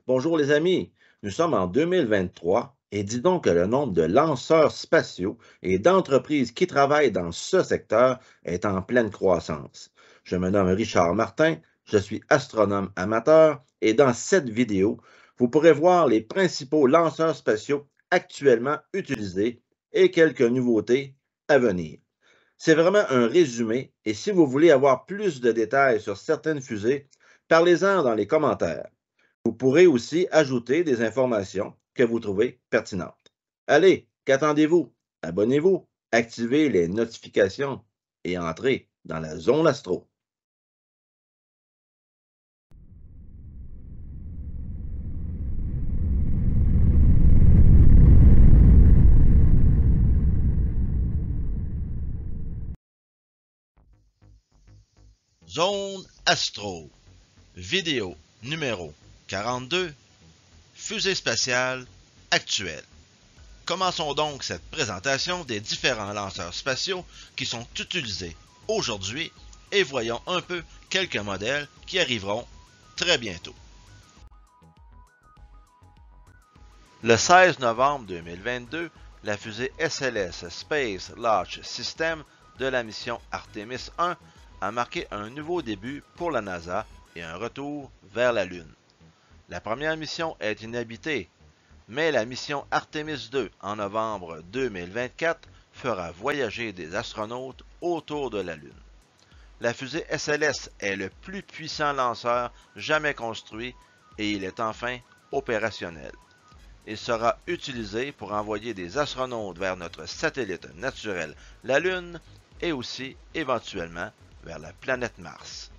Bonjour les amis, nous sommes en 2023 et dis donc que le nombre de lanceurs spatiaux et d'entreprises qui travaillent dans ce secteur est en pleine croissance. Je me nomme Richard Martin, je suis astronome amateur et dans cette vidéo, vous pourrez voir les principaux lanceurs spatiaux actuellement utilisés et quelques nouveautés à venir. C'est vraiment un résumé et si vous voulez avoir plus de détails sur certaines fusées, parlez-en dans les commentaires. Vous pourrez aussi ajouter des informations que vous trouvez pertinentes. Allez, qu'attendez-vous? Abonnez-vous, activez les notifications et entrez dans la zone astro. Zone Astro, vidéo numéro 42, fusée spatiale actuelle. Commençons donc cette présentation des différents lanceurs spatiaux qui sont utilisés aujourd'hui et voyons un peu quelques modèles qui arriveront très bientôt. Le 16 novembre 2022, la fusée SLS Space Launch System de la mission Artemis 1 a marqué un nouveau début pour la NASA et un retour vers la Lune. La première mission est inhabitée, mais la mission Artemis 2 en novembre 2024 fera voyager des astronautes autour de la Lune. La fusée SLS est le plus puissant lanceur jamais construit et il est enfin opérationnel. Il sera utilisé pour envoyer des astronautes vers notre satellite naturel, la Lune, et aussi, éventuellement, vers la planète Mars.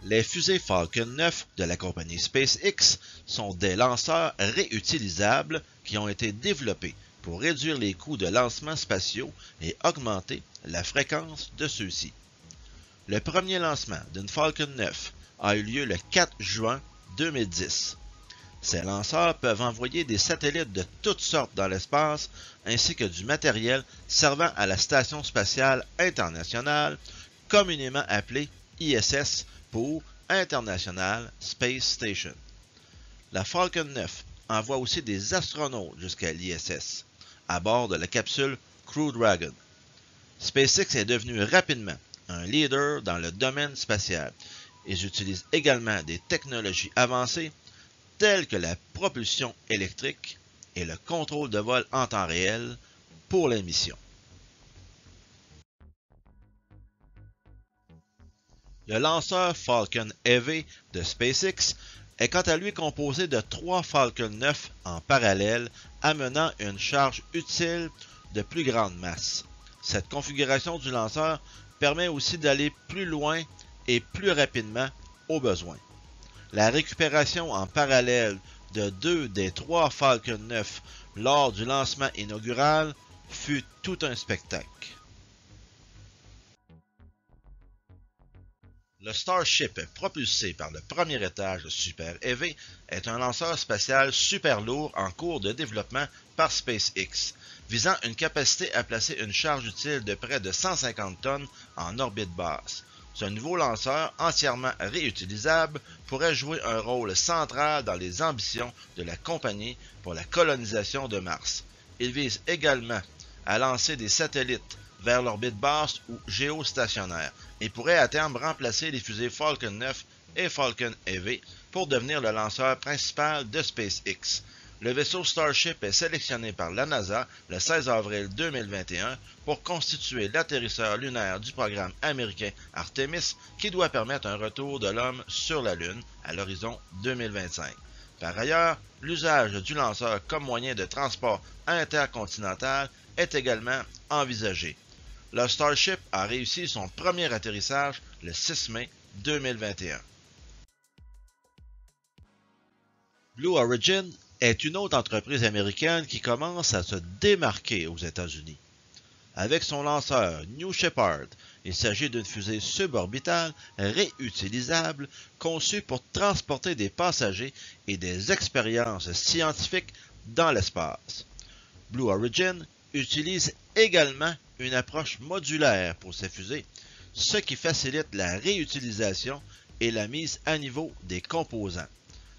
Les fusées Falcon 9 de la compagnie SpaceX sont des lanceurs réutilisables qui ont été développés pour réduire les coûts de lancement spatiaux et augmenter la fréquence de ceux-ci. Le premier lancement d'une Falcon 9 a eu lieu le 4 juin 2010. Ces lanceurs peuvent envoyer des satellites de toutes sortes dans l'espace ainsi que du matériel servant à la Station spatiale internationale, communément appelée ISS pour International Space Station. La Falcon 9 envoie aussi des astronautes jusqu'à l'ISS, à bord de la capsule Crew Dragon. SpaceX est devenu rapidement un leader dans le domaine spatial. Ils utilisent également des technologies avancées telles que la propulsion électrique et le contrôle de vol en temps réel pour les missions. Le lanceur Falcon Heavy de SpaceX est quant à lui composé de 3 Falcon 9 en parallèle, amenant une charge utile de plus grande masse. Cette configuration du lanceur permet aussi d'aller plus loin et plus rapidement au besoin. La récupération en parallèle de 2 des 3 Falcon 9 lors du lancement inaugural fut tout un spectacle. Le Starship, propulsé par le premier étage Super Heavy, est un lanceur spatial super lourd en cours de développement par SpaceX, visant une capacité à placer une charge utile de près de 150 tonnes en orbite basse. Ce nouveau lanceur, entièrement réutilisable, pourrait jouer un rôle central dans les ambitions de la compagnie pour la colonisation de Mars. Il vise également à lancer des satellites vers l'orbite basse ou géostationnaire et pourrait à terme remplacer les fusées Falcon 9 et Falcon Heavy pour devenir le lanceur principal de SpaceX. Le vaisseau Starship est sélectionné par la NASA le 16 avril 2021 pour constituer l'atterrisseur lunaire du programme américain Artemis qui doit permettre un retour de l'homme sur la Lune à l'horizon 2025. Par ailleurs, l'usage du lanceur comme moyen de transport intercontinental est également envisagé. Le Starship a réussi son premier atterrissage le 6 mai 2021. Blue Origin est une autre entreprise américaine qui commence à se démarquer aux États-Unis. Avec son lanceur New Shepard, il s'agit d'une fusée suborbitale réutilisable conçue pour transporter des passagers et des expériences scientifiques dans l'espace. Blue Origin utilise également une approche modulaire pour ces fusées, ce qui facilite la réutilisation et la mise à niveau des composants.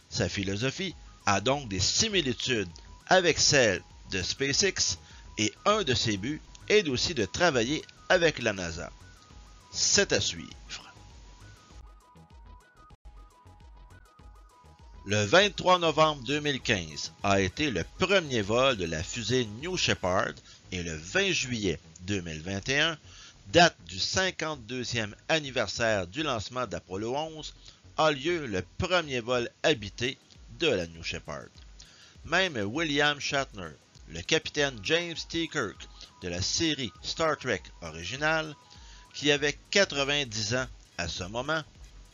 Sa philosophie a donc des similitudes avec celle de SpaceX et un de ses buts est aussi de travailler avec la NASA. C'est à suivre. Le 23 novembre 2015 a été le premier vol de la fusée New Shepard et le 20 juillet 2021, date du 52e anniversaire du lancement d'Apollo 11, a lieu le premier vol habité de la New Shepard. Même William Shatner, le capitaine James T. Kirk de la série Star Trek originale, qui avait 90 ans à ce moment,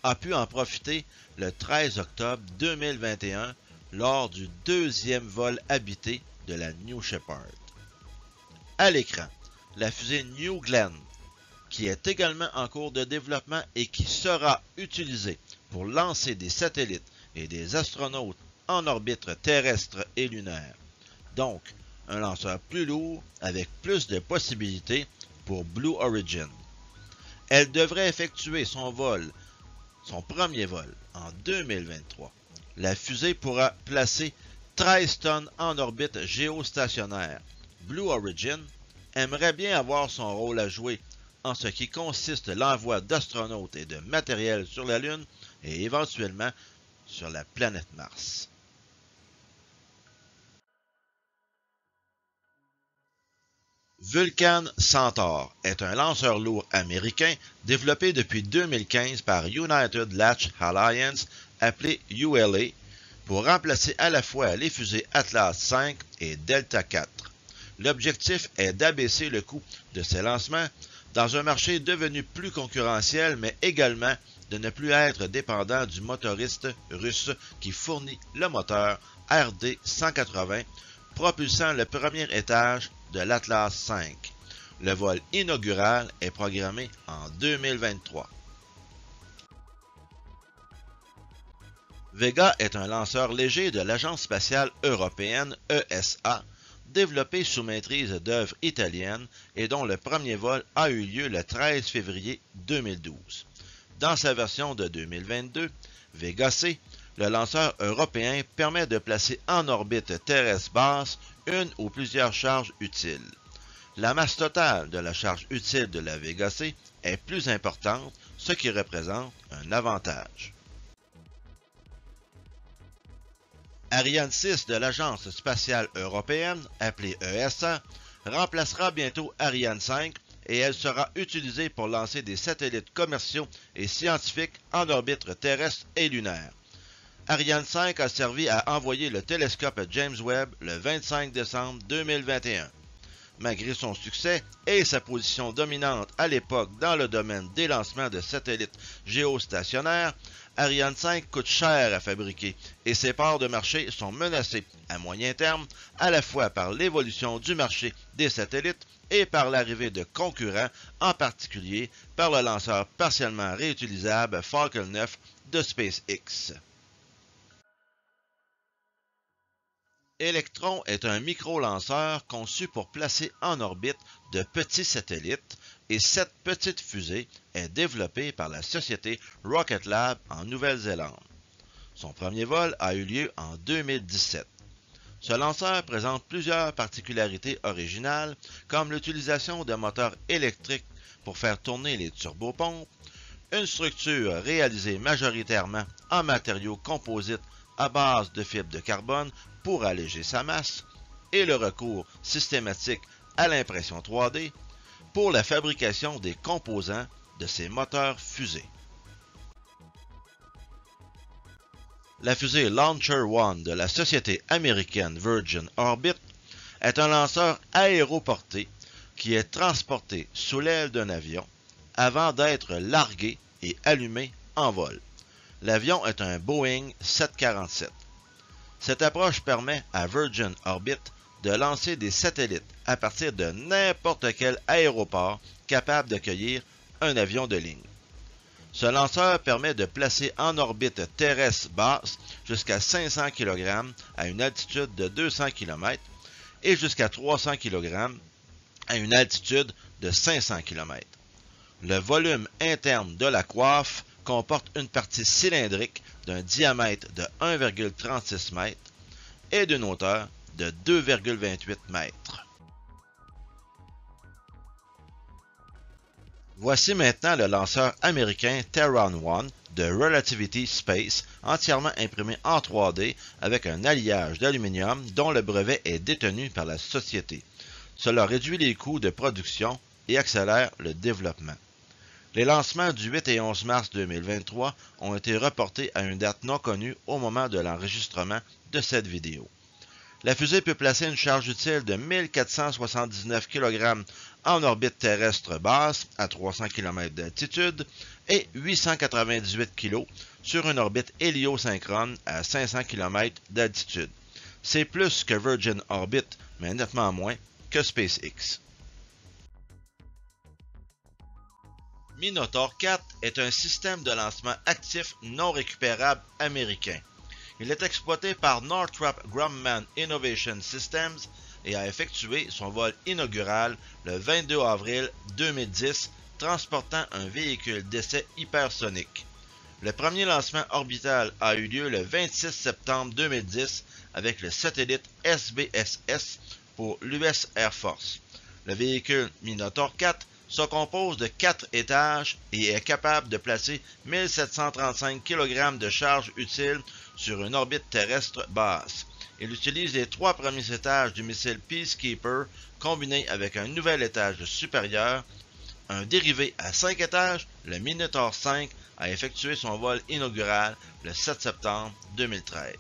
a pu en profiter le 13 octobre 2021 lors du deuxième vol habité de la New Shepard. À l'écran, la fusée New Glenn, qui est également en cours de développement et qui sera utilisée pour lancer des satellites et des astronautes en orbite terrestre et lunaire. Donc, un lanceur plus lourd avec plus de possibilités pour Blue Origin. Elle devrait effectuer son premier vol, en 2023. La fusée pourra placer 13 tonnes en orbite géostationnaire. Blue Origin aimerait bien avoir son rôle à jouer en ce qui consiste l'envoi d'astronautes et de matériel sur la Lune et éventuellement sur la planète Mars. Vulcan Centaur est un lanceur lourd américain développé depuis 2015 par United Launch Alliance, appelé ULA, pour remplacer à la fois les fusées Atlas V et Delta IV. L'objectif est d'abaisser le coût de ces lancements dans un marché devenu plus concurrentiel, mais également de ne plus être dépendant du motoriste russe qui fournit le moteur RD-180, propulsant le premier étage de l'Atlas V. Le vol inaugural est programmé en 2023. Vega est un lanceur léger de l'Agence spatiale européenne ESA, développé sous maîtrise d'œuvres italiennes et dont le premier vol a eu lieu le 13 février 2012. Dans sa version de 2022, Vega C, le lanceur européen permet de placer en orbite terrestre basse une ou plusieurs charges utiles. La masse totale de la charge utile de la Vega C est plus importante, ce qui représente un avantage. Ariane 6 de l'Agence spatiale européenne, appelée ESA, remplacera bientôt Ariane 5 et elle sera utilisée pour lancer des satellites commerciaux et scientifiques en orbite terrestre et lunaire. Ariane 5 a servi à envoyer le télescope James Webb le 25 décembre 2021. Malgré son succès et sa position dominante à l'époque dans le domaine des lancements de satellites géostationnaires, Ariane 5 coûte cher à fabriquer et ses parts de marché sont menacées à moyen terme à la fois par l'évolution du marché des satellites et par l'arrivée de concurrents, en particulier par le lanceur partiellement réutilisable Falcon 9 de SpaceX. Electron est un micro-lanceur conçu pour placer en orbite de petits satellites et cette petite fusée est développée par la société Rocket Lab en Nouvelle-Zélande. Son premier vol a eu lieu en 2017. Ce lanceur présente plusieurs particularités originales comme l'utilisation de moteurs électriques pour faire tourner les turbopompes, une structure réalisée majoritairement en matériaux composites à base de fibres de carbone pour alléger sa masse, et le recours systématique à l'impression 3D pour la fabrication des composants de ces moteurs fusées. La fusée Launcher One de la société américaine Virgin Orbit est un lanceur aéroporté qui est transporté sous l'aile d'un avion avant d'être largué et allumé en vol. L'avion est un Boeing 747. Cette approche permet à Virgin Orbit de lancer des satellites à partir de n'importe quel aéroport capable d'accueillir un avion de ligne. Ce lanceur permet de placer en orbite terrestre basse jusqu'à 500 kg à une altitude de 200 km et jusqu'à 300 kg à une altitude de 500 km. Le volume interne de la coiffe comporte une partie cylindrique d'un diamètre de 1,36 m et d'une hauteur de 2,28 m. Voici maintenant le lanceur américain Terran 1 de Relativity Space, entièrement imprimé en 3D avec un alliage d'aluminium dont le brevet est détenu par la société. Cela réduit les coûts de production et accélère le développement. Les lancements du 8 et 11 mars 2023 ont été reportés à une date non connue au moment de l'enregistrement de cette vidéo. La fusée peut placer une charge utile de 1479 kg en orbite terrestre basse à 300 km d'altitude et 898 kg sur une orbite héliosynchrone à 500 km d'altitude. C'est plus que Virgin Orbit, mais nettement moins que SpaceX. Minotaur 4 est un système de lancement actif non récupérable américain. Il est exploité par Northrop Grumman Innovation Systems et a effectué son vol inaugural le 22 avril 2010, transportant un véhicule d'essai hypersonique. Le premier lancement orbital a eu lieu le 26 septembre 2010 avec le satellite SBSS pour l'US Air Force. Le véhicule Minotaur 4 se compose de 4 étages et est capable de placer 1735 kg de charge utile sur une orbite terrestre basse. Il utilise les 3 premiers étages du missile Peacekeeper combiné avec un nouvel étage supérieur. Un dérivé à 5 étages, le Minotaur 5, a effectué son vol inaugural le 7 septembre 2013.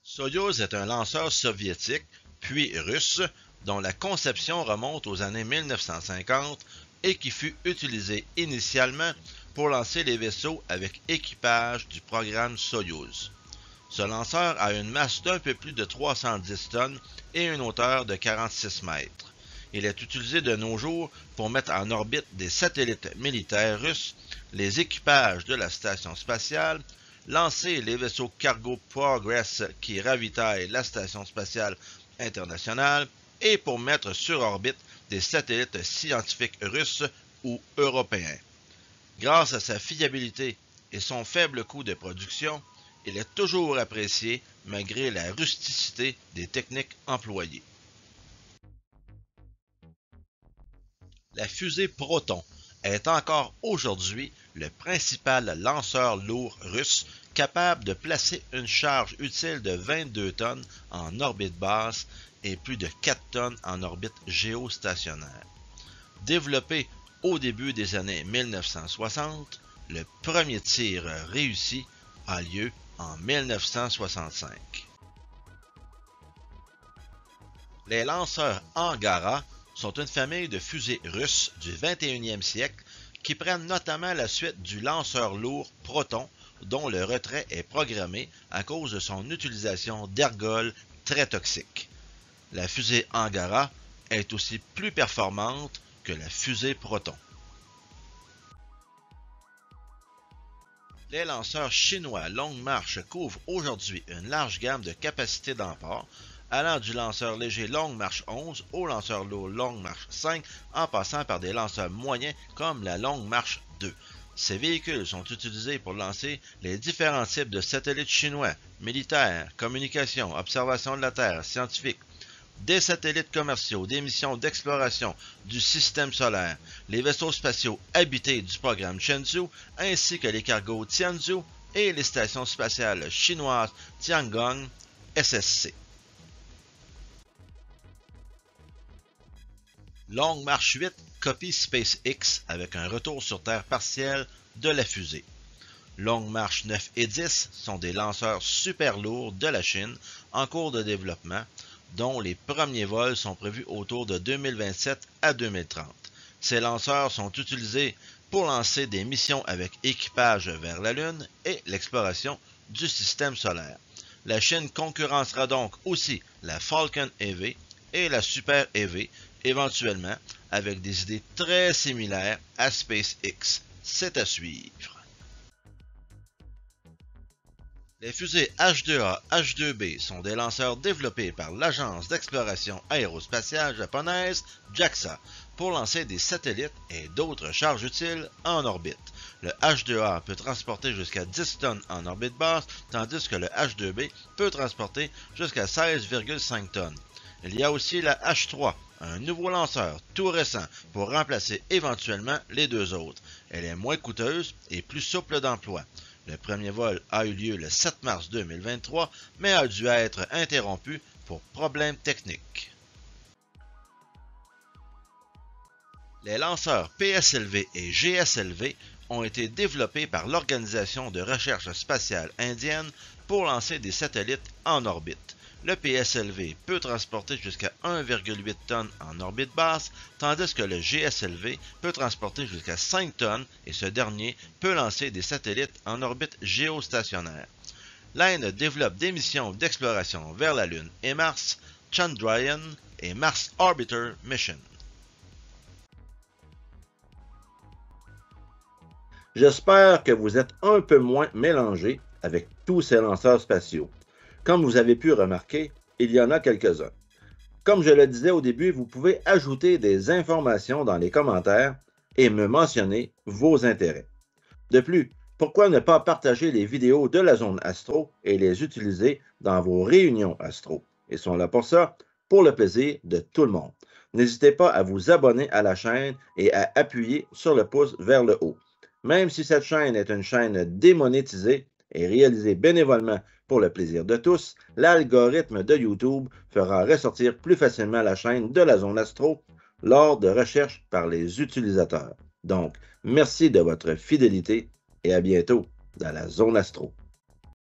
Soyouz est un lanceur soviétique, puis russe, dont la conception remonte aux années 1950 et qui fut utilisé initialement pour lancer les vaisseaux avec équipage du programme Soyouz. Ce lanceur a une masse d'un peu plus de 310 tonnes et une hauteur de 46 mètres. Il est utilisé de nos jours pour mettre en orbite des satellites militaires russes, les équipages de la station spatiale, lancer les vaisseaux cargo Progress qui ravitaillent la station spatiale internationale et pour mettre sur orbite des satellites scientifiques russes ou européens. Grâce à sa fiabilité et son faible coût de production, il est toujours apprécié malgré la rusticité des techniques employées. La fusée Proton est encore aujourd'hui le principal lanceur lourd russe capable de placer une charge utile de 22 tonnes en orbite basse et plus de 4 tonnes en orbite géostationnaire. Développé au début des années 1960, le premier tir réussi a lieu en 1965. Les lanceurs Angara sont une famille de fusées russes du 21e siècle qui prennent notamment la suite du lanceur lourd Proton, dont le retrait est programmé à cause de son utilisation d'ergols très toxiques. La fusée Angara est aussi plus performante que la fusée Proton. Les lanceurs chinois Longue Marche couvrent aujourd'hui une large gamme de capacités d'emport, allant du lanceur léger Longue Marche 11 au lanceur lourd Longue Marche 5, en passant par des lanceurs moyens comme la Longue Marche 2. Ces véhicules sont utilisés pour lancer les différents types de satellites chinois, militaires, communications, observation de la Terre, scientifiques, des satellites commerciaux, des missions d'exploration du système solaire, les vaisseaux spatiaux habités du programme Shenzhou, ainsi que les cargos Tianzhou et les stations spatiales chinoises Tiangong, SSC. Long March 8 copie SpaceX avec un retour sur Terre partiel de la fusée. Long March 9 et 10 sont des lanceurs super lourds de la Chine en cours de développement, dont les premiers vols sont prévus autour de 2027 à 2030. Ces lanceurs sont utilisés pour lancer des missions avec équipage vers la Lune et l'exploration du système solaire. La Chine concurrencera donc aussi la Falcon Heavy et la Super Heavy, éventuellement avec des idées très similaires à SpaceX. C'est à suivre. Les fusées H-2A, H-2B sont des lanceurs développés par l'Agence d'exploration aérospatiale japonaise JAXA pour lancer des satellites et d'autres charges utiles en orbite. Le H-2A peut transporter jusqu'à 10 tonnes en orbite basse, tandis que le H-2B peut transporter jusqu'à 16,5 tonnes. Il y a aussi la H-3, un nouveau lanceur tout récent pour remplacer éventuellement les deux autres. Elle est moins coûteuse et plus souple d'emploi. Le premier vol a eu lieu le 7 mars 2023, mais a dû être interrompu pour problèmes techniques. Les lanceurs PSLV et GSLV ont été développés par l'Organisation de recherche spatiale indienne pour lancer des satellites en orbite. Le PSLV peut transporter jusqu'à 1,8 tonnes en orbite basse, tandis que le GSLV peut transporter jusqu'à 5 tonnes et ce dernier peut lancer des satellites en orbite géostationnaire. L'Inde développe des missions d'exploration vers la Lune et Mars, Chandrayaan et Mars Orbiter Mission. J'espère que vous êtes un peu moins mélangés avec tous ces lanceurs spatiaux. Comme vous avez pu remarquer, il y en a quelques-uns. Comme je le disais au début, vous pouvez ajouter des informations dans les commentaires et me mentionner vos intérêts. De plus, pourquoi ne pas partager les vidéos de la zone astro et les utiliser dans vos réunions astro? Ils sont là pour ça, pour le plaisir de tout le monde. N'hésitez pas à vous abonner à la chaîne et à appuyer sur le pouce vers le haut. Même si cette chaîne est une chaîne démonétisée et réalisée bénévolement pour le plaisir de tous, l'algorithme de YouTube fera ressortir plus facilement la chaîne de la zone astro lors de recherches par les utilisateurs. Donc, merci de votre fidélité et à bientôt dans la zone astro.